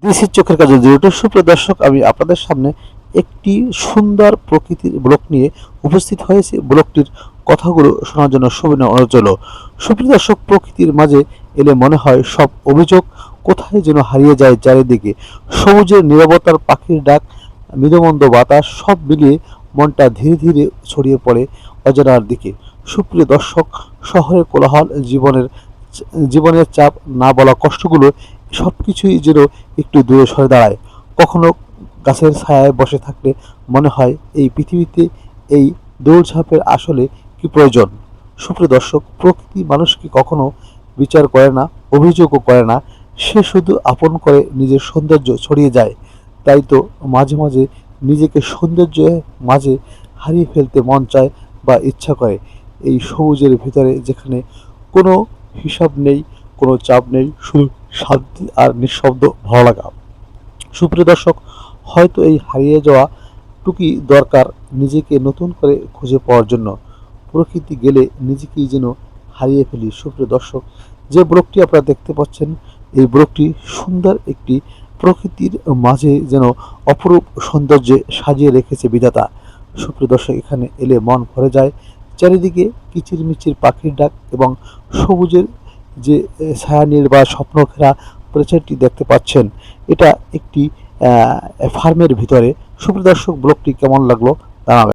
This is চোখের কাজল zero. সুপ্রিয় দর্শক, আমি আপনাদের সামনে একটি সুন্দর প্রকৃতির ব্লক নিয়ে উপস্থিত হয়েছি। ব্লকটির কথাগুলো শোনার জন্য সবিনয় অনুরোধ রইল। সুপ্রিয় দর্শক, প্রকৃতির মাঝে এলে মনে হয় সব অভিযোগ কোথায় যেন হারিয়ে যায় চারিদিকে। সবুজের নীরবতার, পাখির ডাক, মৃদুমন্দ বাতাস সব মিলিয়ে মনটা ধীরে ধীরে ছড়িয়ে পড়ে অজানার দিকে। সুপ্রিয় দর্শক, শহরের কোলাহল, জীবনের চাপ, না বলা কষ্টগুলো সবকিছুই যেন একটু দূরে সরে দাঁড়ায়। কখনো গাছের ছায়ায় বসে থাকলে মনে হয় এই পৃথিবীতে এই দৌড়ঝাঁপের আসলে কি প্রয়োজন। সুপ্রিয় দর্শক, প্রকৃতি মানুষকে কখনো বিচার করে না, অভিযোগও করে না, সে শুধু আপন করে নিজের সৌন্দর্য ছড়িয়ে যায়। তাই তো মাঝে মাঝে নিজেকে সৌন্দর্যের মাঝে হারিয়ে ফেলতে মন চায় বা ইচ্ছা করে। এই সবুজের ভিতরে যেখানে কোনো হিসাব নেই, কোনো চাপ নেই, শুধু শান্তি আর নিঃশব্দ ভালো লাগা। সুপ্রিয় দর্শক, হয়তো এই হারিয়ে যাওয়া টুকি দরকার নিজেকে নতুন করে খুঁজে পাওয়ার জন্য। প্রকৃতি গেলে নিজেকেই যেন হারিয়ে ফেলি। সুপ্রিয় দর্শক, যে ব্লকটি আপনারা দেখতে পাচ্ছেন, এই ব্লকটি সুন্দর একটি প্রকৃতির মাঝে যেন অপরূপ সৌন্দর্যে সাজিয়ে রেখেছে বিধাতা। সুপ্রিয় দর্শক, এখানে এলে মন ভরে যায়। চারিদিকে কিচিরমিচির পাখির ডাক এবং সবুজের যে ছায়ানীড় বা স্বপ্ন ঘেরা পরিচয়টি দেখতে পাচ্ছেন, এটা একটি ফার্মের ভিতরে। সুপ্রিয় দর্শক, ব্লগটি কেমন লাগলো জানাবেন।